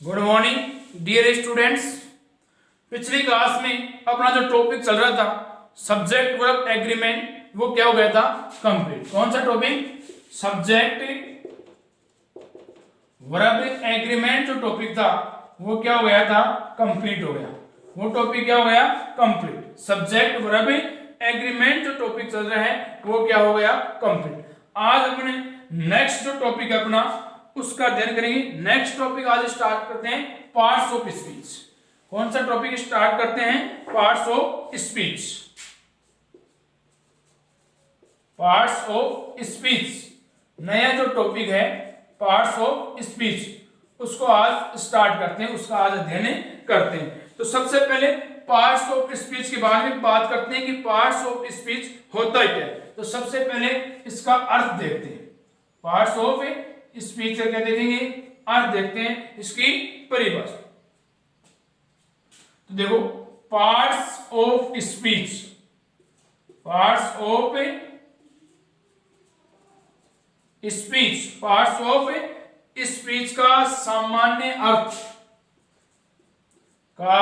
Good morning dear students. पिछली class में अपना जो टॉपिक चल रहा था सब्जेक्ट वर्ब एग्रीमेंट, वो क्या हो गया था? कंप्लीट। कौन सा टॉपिक? सब्जेक्ट वर्ब एग्रीमेंट जो टॉपिक था वो क्या हो गया था? कंप्लीट हो गया। वो टॉपिक क्या हो गया? कंप्लीट। सब्जेक्ट वर्ब एग्रीमेंट जो टॉपिक चल रहा है वो क्या हो गया? कंप्लीट। आज अपने नेक्स्ट जो टॉपिक है अपना उसका अध्ययन करेंगे। नेक्स्ट टॉपिक आज स्टार्ट करते हैं पार्ट्स ऑफ स्पीच। कौन सा टॉपिक स्टार्ट करते हैं? Parts of speech. Parts of speech नया जो टॉपिक है पार्ट्स ऑफ स्पीच, उसको आज स्टार्ट करते हैं, उसका आज अध्ययन करते हैं। तो सबसे पहले पार्ट्स ऑफ स्पीच के बारे में बात करते हैं कि पार्ट्स ऑफ स्पीच होता क्या है। तो सबसे पहले इसका अर्थ देखते हैं। पार्ट्स ऑफ स्पीच क्या देखेंगे? अर्थ देखते हैं, इसकी परिभाषा। तो देखो, parts of speech, parts of speech, parts of speech का सामान्य अर्थ, का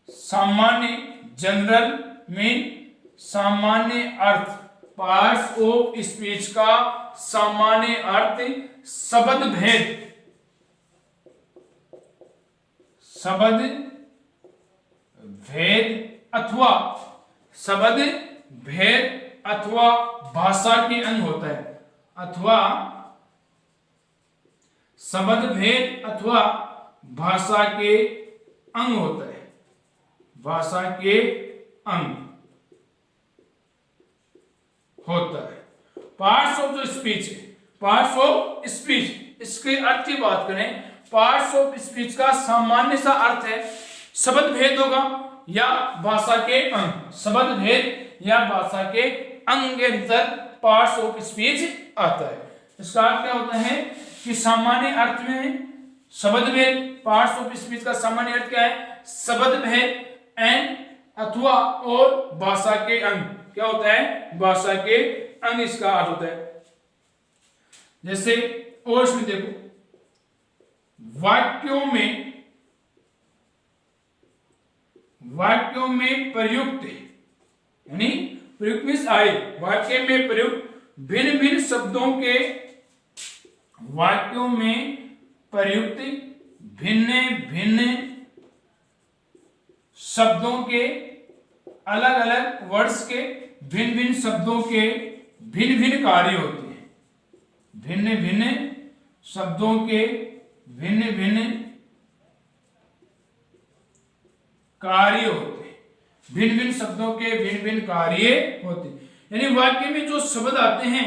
सामान्य जनरल मीन सामान्य अर्थ, पार्ट्स ऑफ स्पीच का सामान्य अर्थ शब्द भेद, शब्द भेद अथवा शब्द भेद अथवा भाषा के अंग होता है, अथवा शब्द भेद अथवा भाषा के अंग होता है, भाषा के अंग होता है। पार्ट्स ऑफ जो स्पीच है, पार्ट्स ऑफ स्पीच, इसके अर्थ की बात करें, पार्ट्स ऑफ स्पीच का सामान्य सा अर्थ है शब्द भेद होगा या भाषा के अंग, शब्द भेद या भाषा के अंग के अंतर पार्ट्स ऑफ स्पीच आता है। इसका अर्थ क्या होता है कि सामान्य अर्थ में शब्द भेद, पार्ट्स ऑफ स्पीच का सामान्य अर्थ क्या है? शब्द भेद एंड अथवा और भाषा के अंग, क्या होता है? भाषा के अंग इसका अर्थ होता है। जैसे और इसमें देखो, वाक्यों में प्रयुक्त, यानी प्रयुक्त मीन्स आए, वाक्य में प्रयुक्त भिन्न भिन्न शब्दों के, वाक्यों में प्रयुक्त भिन्न भिन्न शब्दों के, अलग अलग वर्ड्स के, भिन्न भिन्न शब्दों के भिन्न भिन्न कार्य होते हैं, भिन्न भिन्न शब्दों के भिन्न भिन्न कार्य होते हैं, भिन्न भिन्न शब्दों के भिन्न भिन्न कार्य होते हैं। यानी वाक्य में जो शब्द आते हैं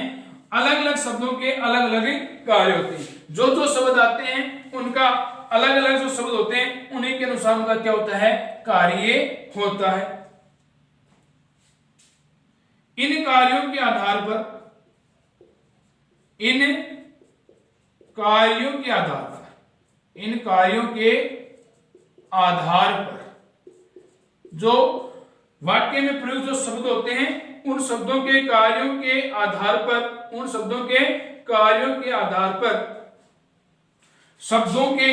अलग अलग शब्दों के अलग अलग कार्य होते हैं। जो जो शब्द आते हैं उनका अलग अलग जो शब्द होते हैं उन्हीं के अनुसार उनका क्या होता है? कार्य होता है। इन कार्यों के आधार पर, इन कार्यों के आधार पर, इन कार्यों के आधार पर जो वाक्य में प्रयुक्त जो शब्द होते हैं उन शब्दों के कार्यों के आधार पर, उन शब्दों के कार्यों के आधार पर शब्दों के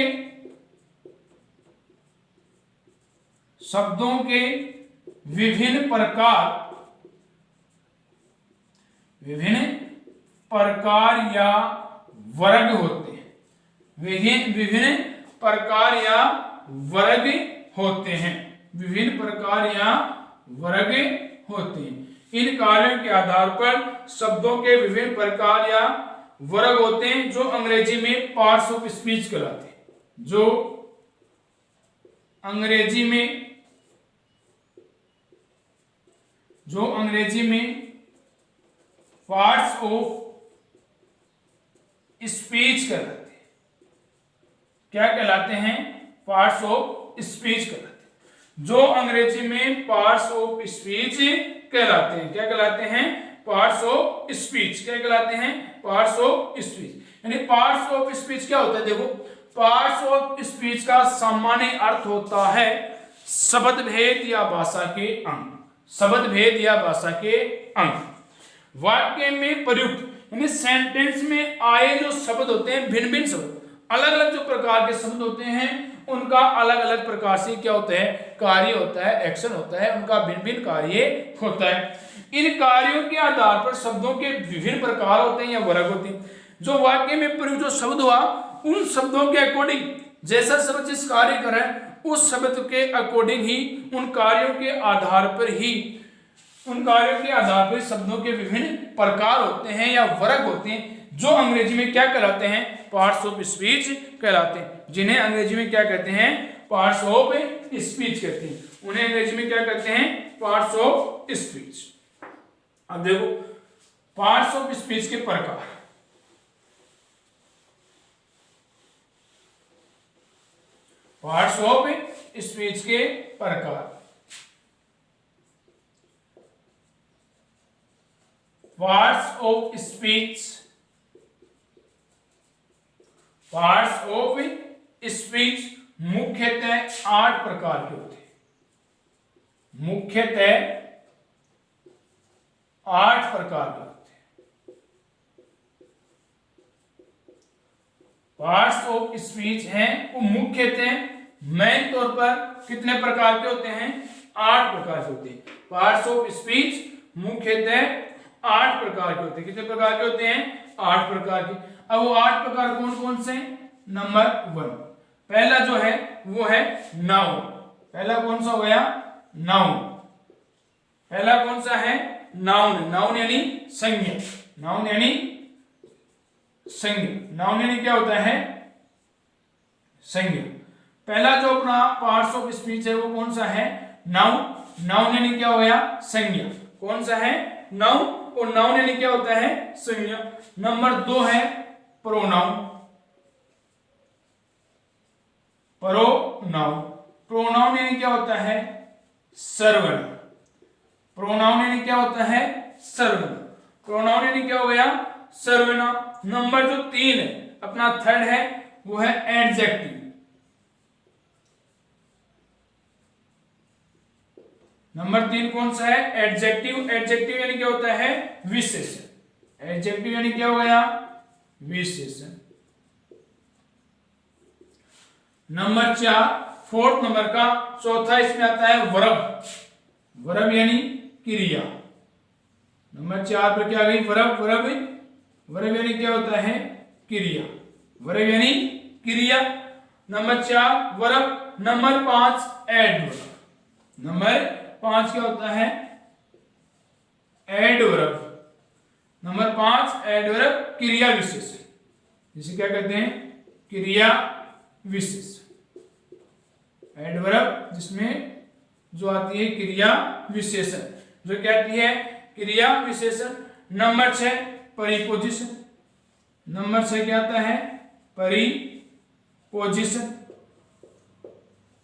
विभिन्न प्रकार या वर्ग होते हैं, विभिन्न प्रकार या वर्ग होते हैं, विभिन्न प्रकार या वर्ग होते हैं। इन कार्यों के आधार पर शब्दों के विभिन्न प्रकार या वर्ग होते हैं जो अंग्रेजी में पार्ट्स ऑफ स्पीच कहलाते हैं, जो अंग्रेजी में पार्ट्स ऑफ स्पीच कहलाते हैं। क्या कहलाते हैं? पार्ट्स ऑफ स्पीच कहलाते हैं। जो अंग्रेजी में पार्ट्स ऑफ स्पीच कहलाते हैं। क्या कहलाते हैं? Parts of speech. क्या कहलाते हैं? Parts of speech. यानी पार्ट्स ऑफ स्पीच क्या होता है? देखो, पार्ट्स ऑफ स्पीच का सामान्य अर्थ होता है शब्द भेद या भाषा के अंग, शब्द भेद या भाषा के अंग। वाक्य में प्रयुक्त यानी सेंटेंस में आए जो शब्द होते हैं भिन्न भिन्न शब्द, अलग अलग जो प्रकार के शब्द होते हैं उनका अलग अलग प्रकार से क्या होता है, कार्य होता है, एक्शन होता है, उनका भिन्न भिन्न कार्य होता है। इन कार्यों के आधार पर शब्दों के विभिन्न प्रकार होते हैं या वर्ग होते हैं। जो वाक्य में प्रयुक्त जो शब्द हुआ उन शब्दों के अकॉर्डिंग जैसा शब्द जिस कार्य कर रहा है उस शब्द के अकॉर्डिंग ही उन कार्यों के आधार पर शब्दों के विभिन्न प्रकार होते हैं या वर्ग होते हैं, जो अंग्रेजी में क्या कहलाते हैं, पार्ट्स ऑफ स्पीच कहलाते हैं। जिन्हें अंग्रेजी में क्या कहते हैं, पार्ट्स ऑफ स्पीच कहते हैं। उन्हें अंग्रेजी में क्या कहते हैं, पार्ट्स ऑफ स्पीच। अब देखो पार्ट्स ऑफ स्पीच के प्रकार। पार्ट्स ऑफ स्पीच के प्रकार। Parts of speech, parts of speech मुख्यतः 8 प्रकार के होते हैं। मुख्यतः 8 प्रकार के होते हैं। पार्ट्स ऑफ स्पीच हैं वो मुख्यतः मेन तौर पर कितने प्रकार के होते हैं, 8 प्रकार के होते हैं। पार्ट्स ऑफ स्पीच मुख्यतः 8 प्रकार के होते हैं। कितने प्रकार के होते हैं, 8 प्रकार के। अब वो 8 प्रकार कौन कौन से हैं? नंबर 1 पहला जो है वो है नाउन। पहला कौन सा हो गया, नाउन। पहला कौन सा है, नाउन। नाउन यानी संज्ञा। नाउन यानी संज्ञा। नाउन यानी क्या होता है, संज्ञा। पहला जो अपना पार्ट्स ऑफ स्पीच है वो कौन सा है, नाउन। नाउन यानी क्या हो गया, संज्ञा। कौन सा है, नाउन। और नाउन यानी क्या होता है, संज्ञा। नंबर 2 है प्रोनाउन। प्रोनाउन, प्रोनाउन यानी क्या होता है, सर्वनाम। प्रोनाउन यानी क्या होता है, सर्वनाम। प्रोनाउन यानी क्या हो गया, सर्वनाम। नंबर जो 3 है अपना थर्ड है वो है एडजेक्टिव। नंबर 3 कौन सा है, एडजेक्टिव। एडजेक्टिव यानी क्या होता है, विशेषण। एडजेक्टिव यानी क्या हो गया, विशेषण। नंबर 4 फोर्थ नंबर का चौथा इसमें आता है वर्ब। वर्ब यानी क्रिया। नंबर 4 पर क्या आ गई, वर्ब। वर्ब, वर्ब यानी क्या होता है, क्रिया। वर्ब यानी क्रिया। Number 4 verb. Number 5 adverb. Number 5 क्या होता है, एडवर्ब। नंबर 5 एडवर्ब, क्रिया विशेषण। जिसे क्या कहते हैं, क्रिया विशेषण। एडवर्ब जिसमें जो आती है क्रिया विशेषण, जो कहती है क्रिया विशेषण। नंबर 6 परिपोजिशन। नंबर 6 क्या आता है, परिपोजिशन।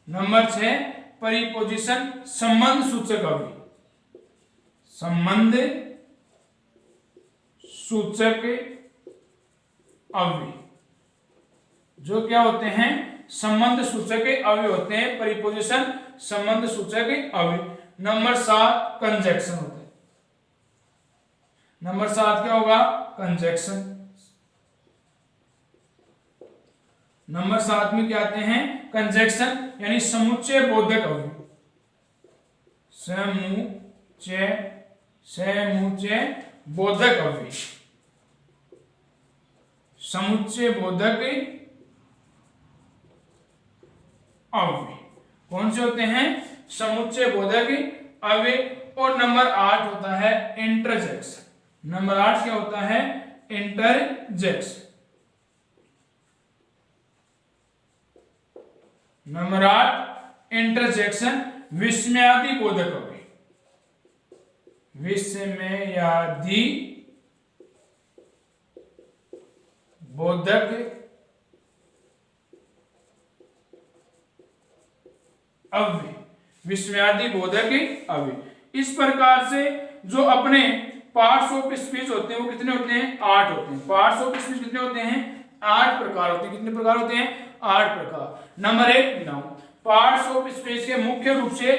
नंबर 6 परिपोजिशन, संबंध सूचक अवधि। संबंध सूचक अवधि, जो क्या होते हैं, संबंध सूचक अवयव होते हैं। परिपोजिशन संबंध सूचक अवयव। नंबर 7 कंजक्शन होता है। नंबर 7 क्या होगा, कंजक्शन। नंबर 7 में क्या आते हैं, कंजक्शन यानी समुच्चय बोधक अवयव। समुच्चय बोधक अवयव। समुच्चय बोधक अवयव कौन से होते हैं, समुच्चय बोधक अवयव। और नंबर 8 होता है इंटरजेक्शन। नंबर 8 क्या होता है, इंटरजेक्शन। नंबर 8 इंटरजेक्शन, विस्मयादि बोधक अवयव। विस्मयादि बोधक अवयव। विस्मयादि बोधक अवयव। इस प्रकार से जो अपने पार्ट्स ऑफ स्पीच होते हैं वो कितने होते हैं, 8 होते हैं। पार्ट्स ऑफ स्पीच कितने होते हैं, 8 प्रकार होते हैं। कितने प्रकार होते हैं, 8 प्रकार। Number 1 noun. Parts of speech के मुख्य रूप से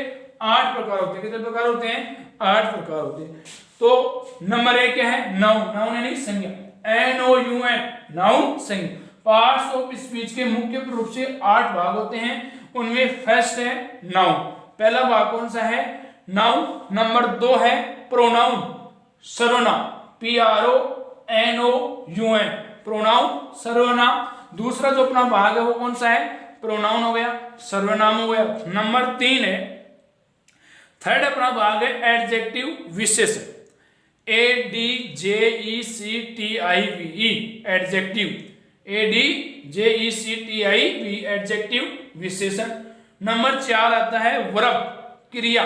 8 प्रकार होते हैं। कितने प्रकार होते हैं, 8 प्रकार होते हैं। तो नंबर 1 क्या है, नाउन। नाउन यानी संज्ञा। NOUN, नाउन संज्ञा। पार्ट्स ऑफ स्पीच के मुख्य रूप से 8 भाग होते हैं। उनमें फर्स्ट है नाउन, पहला भाग कौन सा है? नाउन। नंबर 2 है प्रोनाउन, सर्वनाम, PRONOUN, प्रोनाउन सर्वनाम। दूसरा जो अपना भाग है वो कौन सा है? प्रोनाउन हो गया, सर्वनाम हो गया। नंबर 3 है, थर्ड अपना भाग है एडजेक्टिव, विशेषण, ADJECTIVE, एडजेक्टिव, ADJECTIV, एडजेक्टिव, विशेषण। नंबर 4 आता है वर्ब, क्रिया,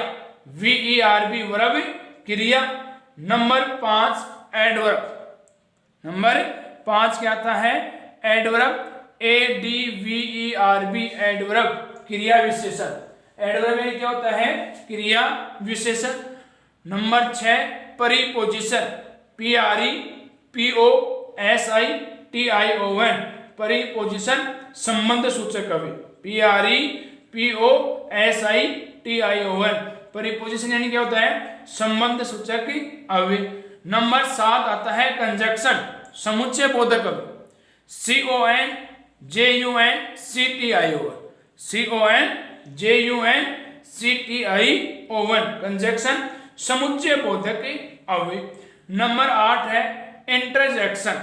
VERB, वर्ब, क्रिया। नंबर 5 एडवर्ब, नंबर 5 क्या आता है? एडवर्ब, ADVERB, एडवर्ब, क्रिया विशेषण। एडवर्ब में क्या होता है? क्रिया विशेषण। नंबर 6 प्रीपोजिशन, PREPOSITION, प्रीपोजिशन, संबंध सूचक अवयव, PREPOSITION, प्रीपोजिशन यानी क्या होता है? संबंध सूचक अवयव। नंबर 7 आता है कंजक्शन, समुच्चय बोधक अवयव, CONJUNCTION, कंजक्शन, समुच्चय बोधक अवयव। नंबर 8 है interjection,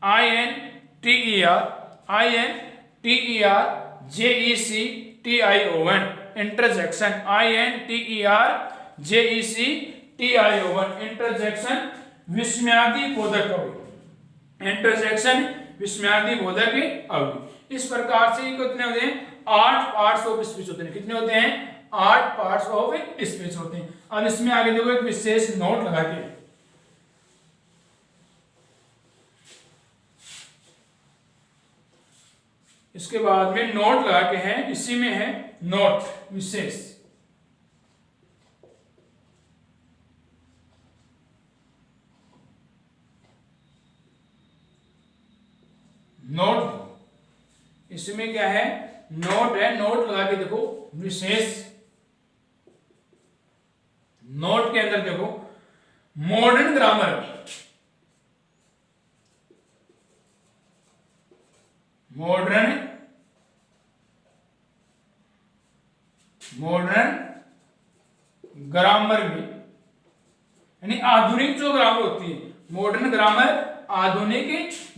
INTERJECTION, interjection, INTERJECTION, interjection, विस्मयादि बोधक अवयव, इंटरजेक्शन, विस्मयादि बोधक अवयव। इस प्रकार से कितने होते हैं? 8 पार्ट्स ऑफ स्पीच होते हैं। कितने होते हैं? 8 पार्ट्स ऑफ स्पीच होते हैं। अब इसमें आगे देखो एक विशेष नोट लगा के, इसके बाद में नोट लगा के है, इसी में है नोट, विशेष। नोट, इसमें क्या है? नोट है, नोट लगा के देखो विशेष। नोट के अंदर देखो मॉडर्न ग्रामर, मॉडर्न ग्रामर में, यानी आधुनिक जो ग्रामर होती है, मॉडर्न ग्रामर, आधुनिक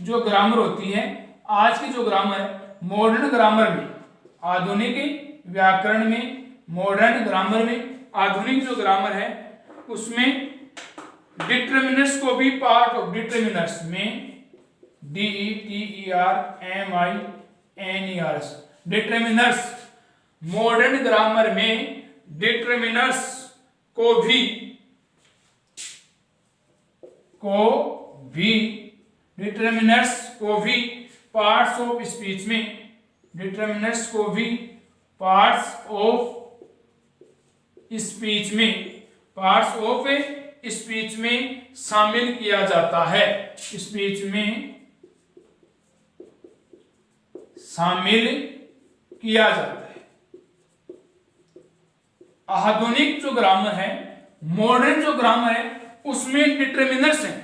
जो ग्रामर होती है, आज की जो ग्रामर है मॉडर्न ग्रामर में, आधुनिक व्याकरण में, मॉडर्न ग्रामर में, आधुनिक जो ग्रामर है उसमें डिटरमिनर्स को भी पार्ट ऑफ, डिटरमिनर्स में DETERMINERS, डिटरमिनर्स, मॉडर्न ग्रामर में डिटरमिनर्स को भी डिटरमिनर्स को भी पार्ट्स ऑफ स्पीच में, डिटरमिनर्स को भी पार्ट्स ऑफ स्पीच में, पार्ट्स ऑफ स्पीच में शामिल किया जाता है, स्पीच में शामिल किया जाता है। आधुनिक जो ग्रामर है, मॉडर्न जो ग्रामर है, उसमें डिटरमिनर्स हैं,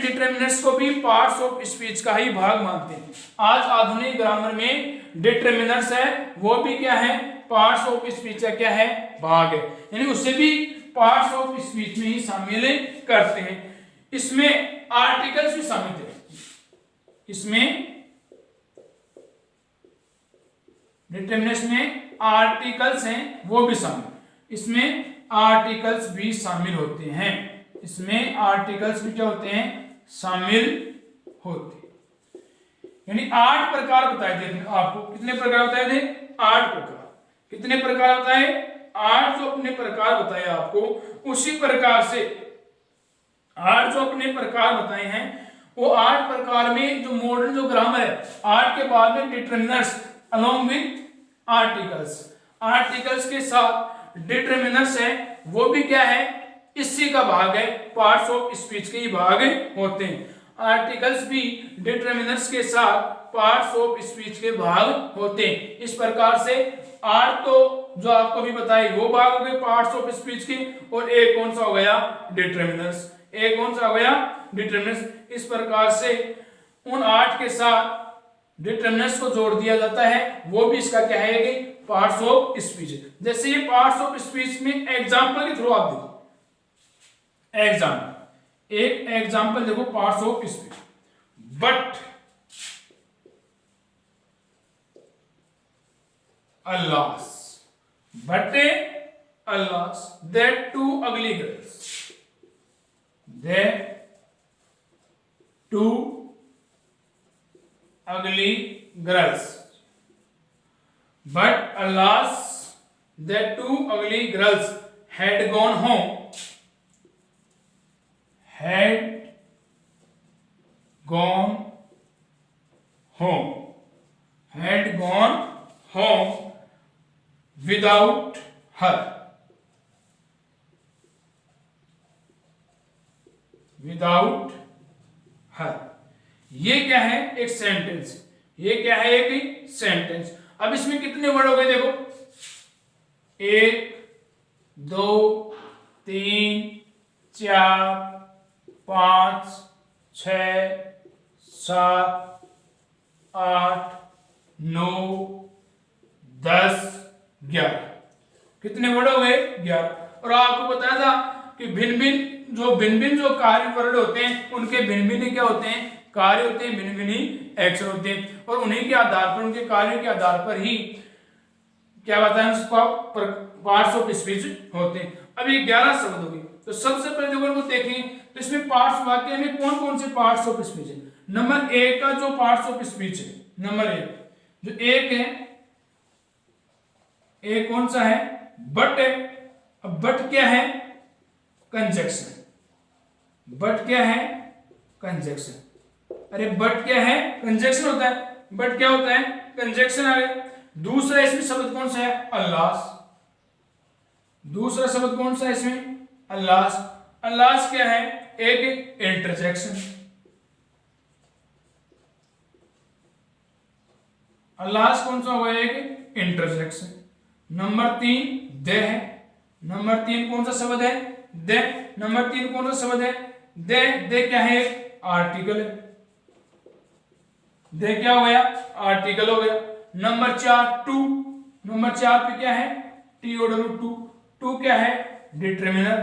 डिटरमिनर्स को भी पार्ट्स ऑफ स्पीच का ही भाग मानते हैं। आज आधुनिक ग्रामर में डिटरमिनर्स है, वो भी क्या है? पार्ट्स ऑफ स्पीच का क्या है? भाग है, यानी उसे भी पार्ट्स ऑफ स्पीच में ही शामिल करते हैं। इसमें आर्टिकल्स भी शामिल है, इसमें डिटरमिनर्स में आर्टिकल्स हैं वो भी शामिल, इसमें आर्टिकल्स भी शामिल होते हैं, इसमें आर्टिकल्स भी क्या होते हैं? शामिल होते हैं। यानी 8 प्रकार बताए थे आपको। कितने प्रकार बताए थे? 8 प्रकार। कितने प्रकार बताए? 8 जो अपने प्रकार बताए आपको, उसी प्रकार से 8 जो अपने प्रकार बताए हैं, वो 8 प्रकार में जो मॉडर्न जो ग्रामर है, 8 के बाद में determiners along with articles, articles के साथ डिटरमिनर्स है, वो भी क्या है? इसी का भाग है, पार्ट्स ऑफ स्पीच के ही भाग होते हैं। आर्टिकल्स भी डिटरमिनर्स के साथ पार्ट्स ऑफ स्पीच के भाग होते हैं। इस प्रकार से 8 तो जो आपको भी बताए वो भाग हो गए पार्ट्स ऑफ स्पीच के, और एक कौन सा हो गया? डिटरमिनर्स। एक कौन सा हो गया? डिटरमिनर्स। इस प्रकार से उन 8 के साथ डिटरमिनर्स को जोड़ दिया जाता है, वो भी इसका क्या है कि पार्ट्स ऑफ स्पीच। जैसे ये पार्ट्स ऑफ स्पीच में एग्जांपल के थ्रू आप देखो, एग्जांपल, एक एग्जांपल देखो parts of speech. But alas, but alas, that two ugly girls, that two ugly girls, but alas, that two ugly girls had gone home, had gone home, had gone home without her, without her। ये क्या है? एक sentence. ये क्या है? एक sentence. अब इसमें कितने वर्ड हो गए देखो, 1 2 3 4 5 6 7 8 9 10 11। कितने वर्ड हो गए? 11। और आपको बताया था कि भिन्न भिन्न जो कार्य वर्ड होते हैं उनके भिन्न भिन्न क्या होते हैं? कार्य होते हैं, भिन्न भिन्न एक्शन होते हैं, और उन्हीं के आधार पर, उनके कार्य के आधार पर ही क्या बताया उसको पार्ट्स ऑफ स्पीच होते हैं। अब ये 11 शब्द हो गए। तो सबसे पहले देखो इनको देखें तो इसमें पार्ट्स वाक्य में कौन कौन से पार्ट्स ऑफ स्पीच है। नंबर 1 का जो पार्ट्स ऑफ स्पीच है, नंबर 1 जो 1 है, एक कौन सा है? बट है। अब बट क्या है? कंजक्शन। बट क्या है? कंजक्शन। अरे बट क्या है? कंजक्शन होता है। बट क्या होता है? कंजक्शन आ गया। दूसरा इसमें शब्द कौन सा है? अल्लास। दूसरा शब्द कौन सा है इसमें? अल्लास। अल्लास क्या है? एक इंटरजेक्शन। अल्लास कौन सा हुआ? एक इंटरजेक्शन। नंबर 3 दे है। नंबर 3 कौन सा शब्द है? दे। नंबर 3 कौन सा शब्द है? दे। दे क्या है? आर्टिकल है। दे क्या हो गया? आर्टिकल हो गया। Number 4 to. नंबर 4 पे क्या है? TOW। टू क्या है? डिटरमिनर।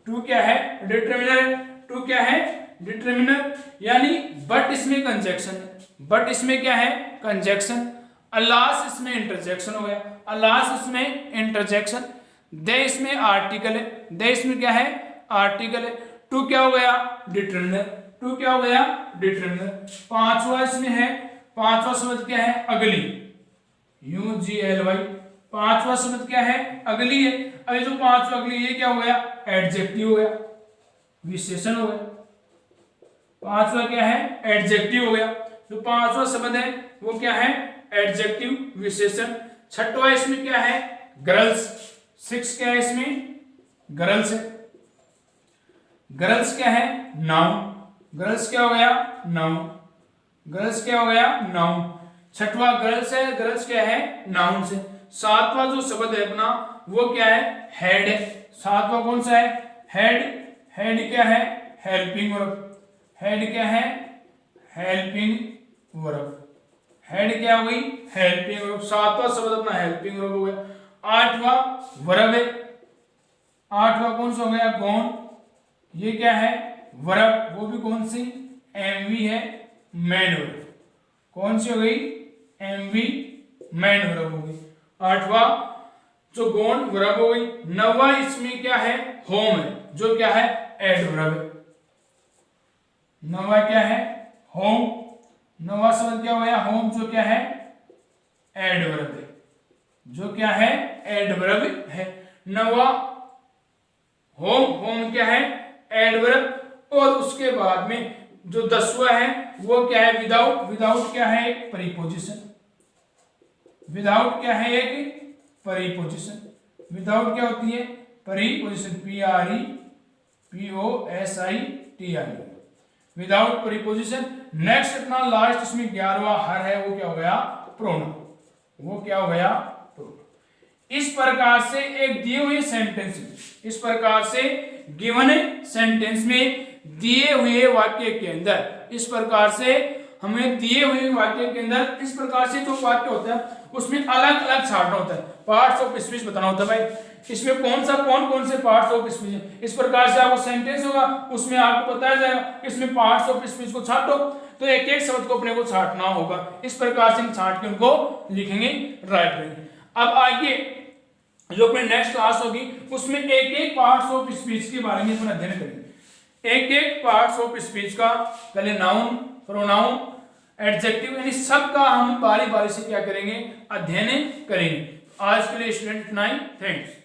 टू क्या है? डिटरमिनर। टू क्या है? डिटरमिनर। यानी बट इसमें कंजक्शन है। बट इसमें क्या है? कंजक्शन। अल्लास इसमें इंटरजेक्शन हो गया। अल्लास इसमें इंटरजेक्शन। दे इसमें आर्टिकल है। दे इसमें क्या है? आर्टिकल है। टू क्या हो गया? डिटरमिनर। टू क्या हो गया? डिटरमिनर। पांचवा इसमें है, पांचवा शब्द क्या है? अगली। UGLY। पांचवा शब्द क्या है? अगली है। अभी जो पांचवा अगली, ये क्या हो गया? एडजेक्टिव हो गया, विशेषण हो गया। पांचवा क्या है? एडजेक्टिव हो गया। जो पांचवा शब्द है वो क्या है? एडजेक्टिव, विशेषण। छठवा इसमें क्या है? गर्ल्स। 6 क्या है इसमें? गर्ल्स है। गर्ल्स क्या है? नाउन। गर्ल्स क्या हो गया? नाउन। गर्ल्स क्या हो गया? नाउन। छठवा गर्ल्स है। गर्ल्स क्या है? नाउन से। सातवां जो शब्द है अपना वो क्या है? हेड है। सातवां कौन सा है? हेड। हेड क्या है? Helping verb. हेड क्या है? Helping verb. हेड क्या हो गई? Helping verb. सातवां शब्द अपना हेल्पिंग वर्ब हो गया। आठवां वर्ब है। आठवां कौन सा हो गया? गॉन। ये क्या है? वर्ब। वो भी कौन सी? MV है, मैन वर्ब। कौन सी हो गई? MV मैन वर्ब हो गई। आठवां जो गॉन वर्ब हो गई। नौवां इसमें क्या है? होम है, जो क्या है? एडवर्ब है। नौवां क्या है? होम। नौवां शब्द क्या हो गया? होम, जो क्या है? एडवर्ब है, जो क्या है? एडवर्ब है। नौवां होम। होम क्या है? एडवर्ब। और उसके बाद में जो 10वां है वो क्या है? विदाउट। विदाउट क्या है? एक प्रीपोजिशन। विदाउट क्या है? एक प्रीपोजिशन। विदाउट क्या होती है? Preposition. PREPOSITI। Without preposition. Next अपना लास्ट इसमें 11वां हर है, वो क्या हो गया? प्रोनाउन। वो क्या हो गया? प्रोनाउन। इस प्रकार से एक दिए हुए सेंटेंस में, इस प्रकार से गिवन सेंटेंस में दिए हुए वाक्य के अंदर इस प्रकार से हमें दिए हुए वाक्य के अंदर इस प्रकार से जो वाक्य होता है उसमें अलग अलग छांटना होता है, पार्ट्स ऑफ स्पीच बताना होता है भाई। इसमें कौन से पार्ट्स ऑफ स्पीच, इस प्रकार से आपको सेंटेंस होगा उसमें आपको बताया जाएगा इसमें पार्ट्स ऑफ स्पीच को छांटो, तो एक एक शब्द को अपने को छांटना होगा। इस प्रकार से हम छांट के उनको लिखेंगे, राइट करेंगे। अब आगे जो अपने नेक्स्ट क्लास होगी उसमें एक एक पार्ट्स ऑफ स्पीच के बारे में अपना अध्ययन करेंगे। एक एक पार्ट्स ऑफ स्पीच का पहले नाउन, प्रोनाउन, एडजेक्टिव यानी सब का हम बारी बारी से क्या करेंगे, अध्ययन करेंगे। आज के लिए स्टूडेंट इतना ही, थैंक्स।